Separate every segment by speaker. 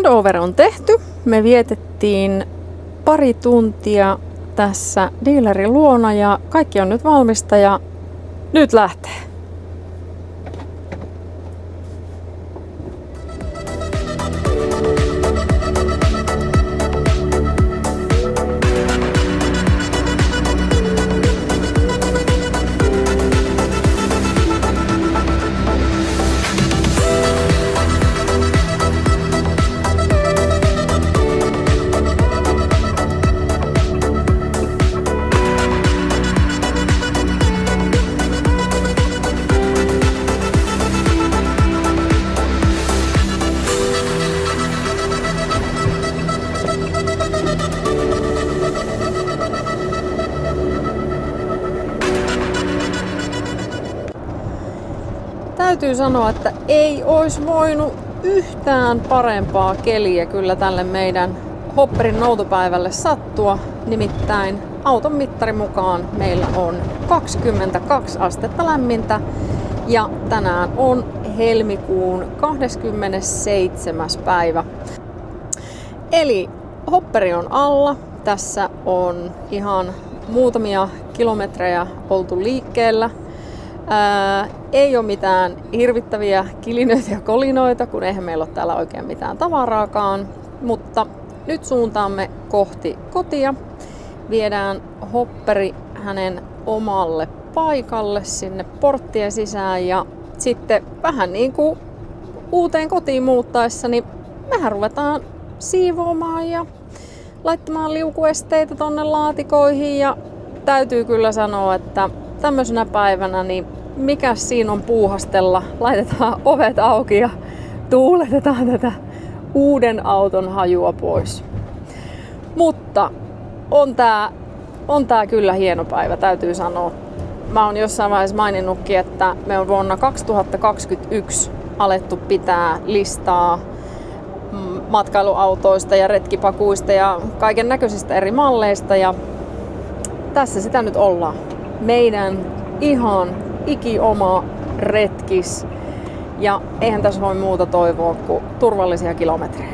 Speaker 1: Handover on tehty. Me vietettiin pari tuntia tässä dealerin luona ja kaikki on nyt valmista ja nyt lähtee. Täytyy sanoa, että ei olisi voinut yhtään parempaa keliä kyllä tälle meidän hopperin noutopäivälle sattua. Nimittäin auton mittarin mukaan meillä on 22 astetta lämmintä ja tänään on helmikuun 27. päivä. Eli hopperi on alla. Tässä on ihan muutamia kilometrejä oltu liikkeellä. Ei ole mitään hirvittäviä kilinöitä ja kolinoita, kun eihän meillä ole täällä oikein mitään tavaraakaan. Mutta nyt suuntaamme kohti kotia. Viedään hopperi hänen omalle paikalle sinne porttien sisään. Ja sitten vähän niin kuin uuteen kotiin muuttaessa, niin mehän ruvetaan siivoamaan ja laittamaan liukuesteitä tonne laatikoihin. Ja täytyy kyllä sanoa, että tämmöisenä päivänä niin mikä siinä on puuhastella? Laitetaan ovet auki ja tuuletetaan tätä uuden auton hajua pois. Mutta on tää kyllä hieno päivä, täytyy sanoa. Mä oon jossain vaiheessa maininnutkin, että me on vuonna 2021 alettu pitää listaa matkailuautoista ja retkipakuista ja kaiken näköisistä eri malleista. Ja tässä sitä nyt ollaan. Meidän ihan ikioma retkis. Ja eihän tässä voi muuta toivoa kuin turvallisia kilometrejä.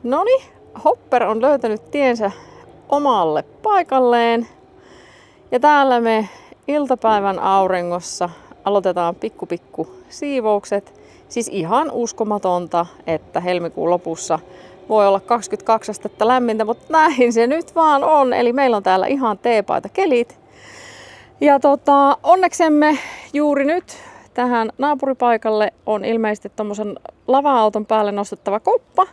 Speaker 1: Noniin, hopper on löytänyt tiensä omalle paikalleen. Ja täällä me iltapäivän auringossa aloitetaan pikku siivoukset. Siis ihan uskomatonta, että helmikuun lopussa voi olla 22 astetta lämmintä, mutta näin se nyt vaan on. Eli meillä on täällä ihan teepaita kelit. Ja onneksemme juuri nyt tähän naapuripaikalle on ilmeisesti tommosen lava-auton päälle nostettava koppa,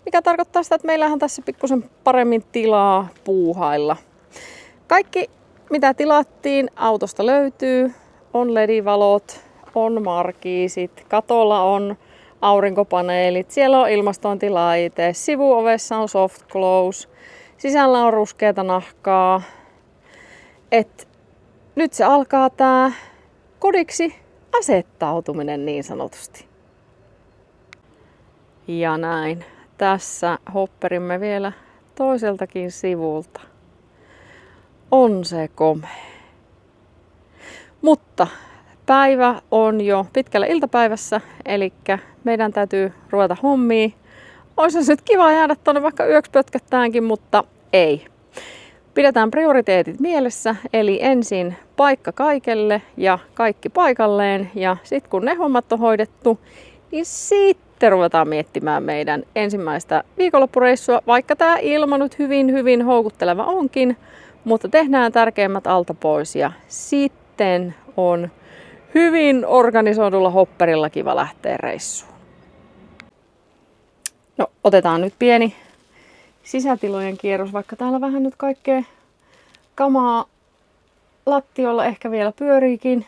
Speaker 1: mikä tarkoittaa sitä, että meillähän tässä pikkusen paremmin tilaa puuhailla. Kaikki mitä tilattiin autosta löytyy, on LED-valot, on markiisit, katolla on aurinkopaneelit, siellä on ilmastointilaite, sivuovessa on soft close, sisällä on ruskeata nahkaa. Nyt se alkaa tää kodiksi asettautuminen niin sanotusti. Ja näin. Tässä hopperimme vielä toiseltakin sivulta. On se komea. Mutta päivä on jo pitkällä iltapäivässä, eli meidän täytyy ruveta hommiin. Olisi nyt kiva jäädä tonne vaikka yöksi pötköttäänkin, mutta ei. Pidetään prioriteetit mielessä, eli ensin paikka kaikelle ja kaikki paikalleen. Ja sitten kun ne hommat on hoidettu, niin sitten ruvetaan miettimään meidän ensimmäistä viikonloppureissua. Vaikka tämä ilma nyt hyvin houkutteleva onkin, mutta tehdään tärkeimmät alta pois ja sitten on hyvin organisoidulla hopperilla kiva lähteä reissuun. No, otetaan nyt pieni sisätilojen kierros, vaikka täällä vähän nyt kaikkea kamaa lattiolla ehkä vielä pyöriikin.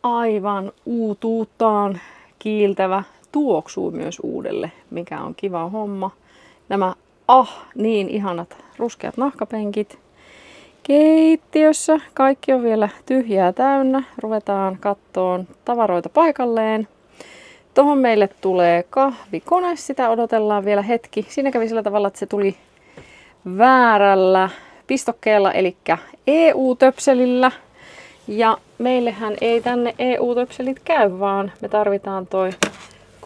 Speaker 1: Aivan uutuuttaan kiiltävä, tuoksuu myös uudelle, mikä on kiva homma. Nämä niin ihanat ruskeat nahkapenkit. Keittiössä kaikki on vielä tyhjää täynnä. Ruvetaan kattoon tavaroita paikalleen. Tuohon meille tulee kahvikone, sitä odotellaan vielä hetki. Siinä kävi sillä tavalla, että se tuli väärällä pistokkeella, eli EU-töpselillä. Ja meillähän ei tänne EU-töpselit käy, vaan me tarvitaan toi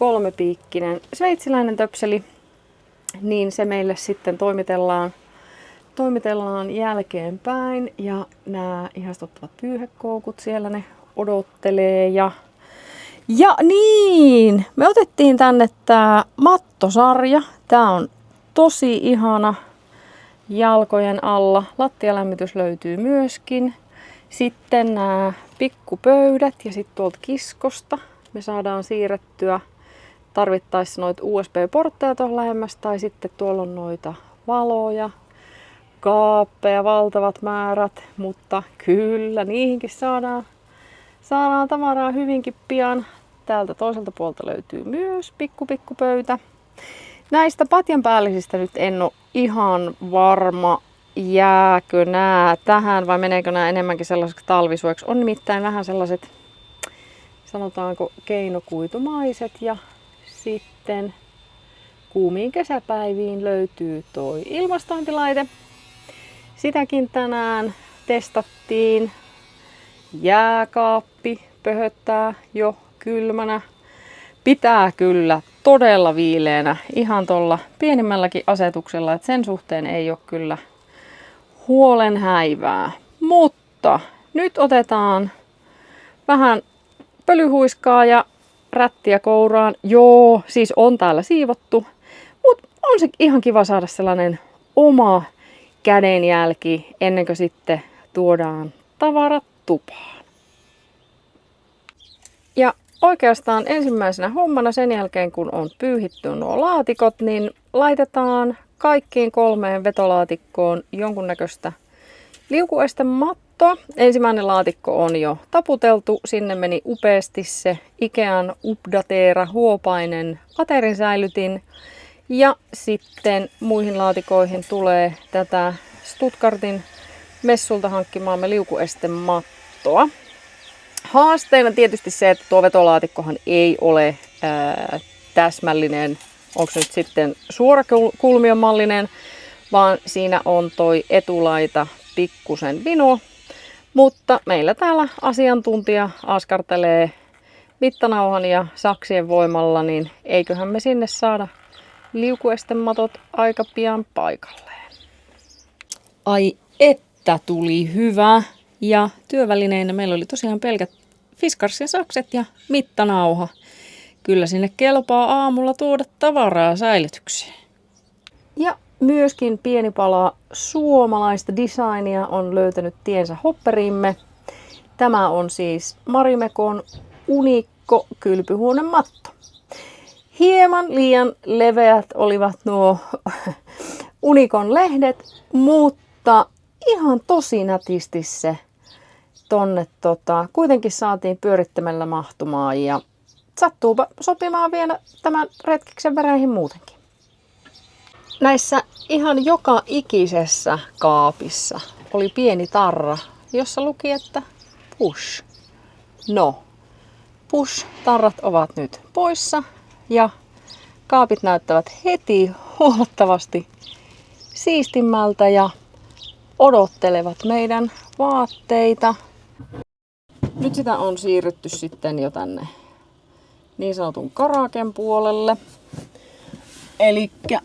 Speaker 1: kolmepiikkinen sveitsiläinen töpseli, niin se meille sitten toimitellaan jälkeenpäin. Ja nämä ihastuttavat pyyhekoukut siellä ne odottelee. Ja niin, me otettiin tänne tää mattosarja. Tää on tosi ihana jalkojen alla. Lattialämmitys löytyy myöskin. Sitten nämä pikkupöydät ja sitten tuolta kiskosta me saadaan siirrettyä tarvittaessa noita USB-portteja tuohon lähemmäs, tai sitten tuolla on noita valoja, kaappeja, valtavat määrät, mutta kyllä niihinkin saadaan tavaraa hyvinkin pian. Täältä toiselta puolta löytyy myös pikkupöydä. Näistä patjanpäällisistä nyt en ole ihan varma, jääkö nää tähän vai meneekö nää enemmänkin sellaiseksi talvisuojeksi. On nimittäin vähän sellaiset, sanotaanko keinokuitumaiset, ja sitten kuumiin kesäpäiviin löytyy toi ilmastointilaite. Sitäkin tänään testattiin. Jääkaappi pöhöttää jo kylmänä. Pitää kyllä todella viileänä ihan tuolla pienimmälläkin asetuksella, että sen suhteen ei ole kyllä huolen häivää. Mutta nyt otetaan vähän pölyhuiskaa ja rättiä kouraan. Joo, siis on täällä siivottu, mutta on se ihan kiva saada sellainen oma kädenjälki ennen kuin sitten tuodaan tavarat tupaan. Ja oikeastaan ensimmäisenä hommana sen jälkeen, kun on pyyhitty nuo laatikot, niin laitetaan kaikkiin 3 vetolaatikkoon jonkunnäköistä liukuestemattoa. Ensimmäinen laatikko on jo taputeltu. Sinne meni upeasti se Ikean Updatera huopainen aterin-säilytin. Ja sitten muihin laatikoihin tulee tätä Stuttgartin messulta hankkimaamme liukuestemattoa. Haasteena tietysti se, että tuo vetolaatikkohan ei ole täsmällinen, onko nyt sitten suorakulmiomallinen, vaan siinä on toi etulaita pikkusen vino. Mutta meillä täällä asiantuntija askartelee mittanauhan ja saksien voimalla, niin eiköhän me sinne saada liukuestematot aika pian paikalleen. Ai että tuli hyvä! Ja työvälineinä meillä oli tosiaan pelkät Fiskars ja sakset ja mittanauha. Kyllä sinne kelpaa aamulla tuoda tavaraa säilytykseen. Ja myöskin pieni pala suomalaista designia on löytänyt tiensä hopperiimme. Tämä on siis Marimekon unikko kylpyhuonematto. Hieman liian leveät olivat nuo Unikon lehdet, mutta ihan tosi nätisti se tonne kuitenkin saatiin pyörittämällä mahtumaan ja sattuupa sopimaan vielä tämän retkiksen väreihin muutenkin. Näissä ihan joka ikisessä kaapissa oli pieni tarra, jossa luki, että push. No, push-tarrat ovat nyt poissa ja kaapit näyttävät heti huomattavasti siistimmältä ja odottelevat meidän vaatteita. Nyt sitä on siirrytty sitten jo tänne niin sanotun karaken puolelle. Elikkä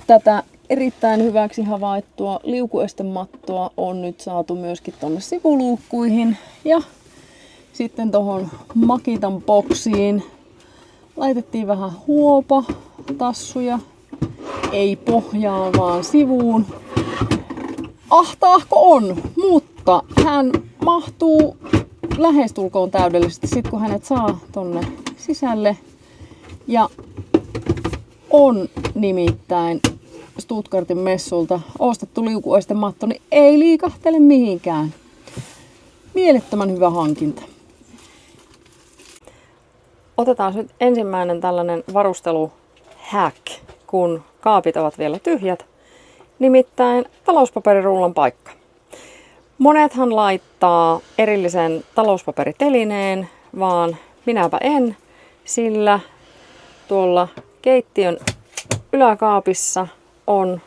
Speaker 1: tätä erittäin hyväksi havaittua liukuestemattoa on nyt saatu myöskin tonne sivuluukkuihin ja sitten tohon Makitan boksiin laitettiin vähän huopatassuja, ei pohjaan vaan sivuun. Ahtaahko on, mutta hän mahtuu lähestulkoon täydellisesti sit kun hänet saa tonne sisälle. Ja on nimittäin Stuttgartin messulta ostettu liukuestematto, niin ei liikahtele mihinkään. Mielettömän hyvä hankinta. Otetaan nyt ensimmäinen tällainen varusteluhack, kun kaapit ovat vielä tyhjät. Nimittäin talouspaperirullan paikka. Monethan laittaa erillisen talouspaperitelineen, vaan minäpä en, sillä tuolla keittiön yläkaapissa on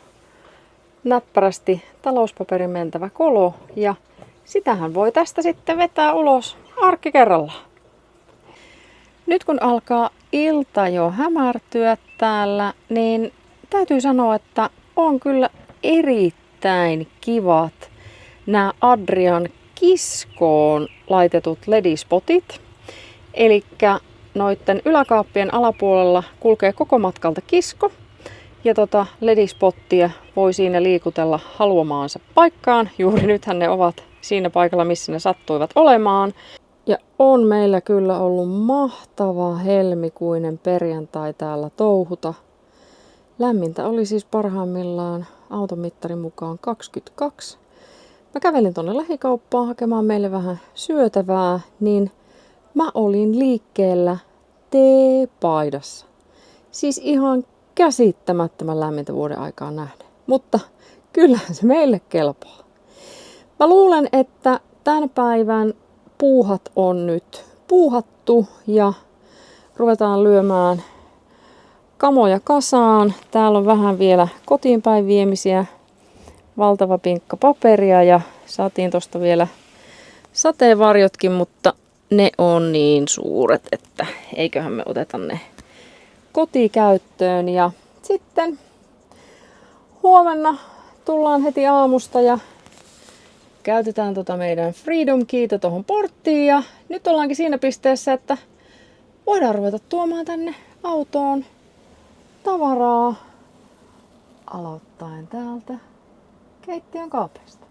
Speaker 1: näppärästi talouspaperin mentävä kolo ja sitähän voi tästä sitten vetää ulos arkki kerrallaan. Nyt kun alkaa ilta jo hämärtyä täällä, niin täytyy sanoa, että on kyllä erittäin kivat nämä Adrian kiskoon laitetut ledispotit. Eli noitten yläkaappien alapuolella kulkee koko matkalta kisko. Ja ledispottia voi siinä liikutella haluamaansa paikkaan. Juuri nythän ne ovat siinä paikalla, missä ne sattuivat olemaan. Ja on meillä kyllä ollut mahtava helmikuinen perjantai täällä touhuta. Lämmintä oli siis parhaimmillaan automittarin mukaan 22. Mä kävelin tonne lähikauppaan hakemaan meille vähän syötävää, niin mä olin liikkeellä teepaidassa. Siis ihan käsittämättömän lämmintä vuoden aikaan nähden. Mutta kyllähän se meille kelpaa. Mä luulen, että tämän päivän puuhat on nyt puuhattu ja ruvetaan lyömään kamoja kasaan. Täällä on vähän vielä kotiin päin viemisiä, valtava pinkka paperia ja saatiin tosta vielä sateenvarjotkin, mutta ne on niin suuret, että eiköhän me oteta ne kotikäyttöön. Ja sitten huomenna tullaan heti aamusta ja käytetään meidän Freedom Keytä tuohon porttiin. Ja nyt ollaankin siinä pisteessä, että voidaan ruveta tuomaan tänne autoon tavaraa aloittaen täältä keittiön kaapeista.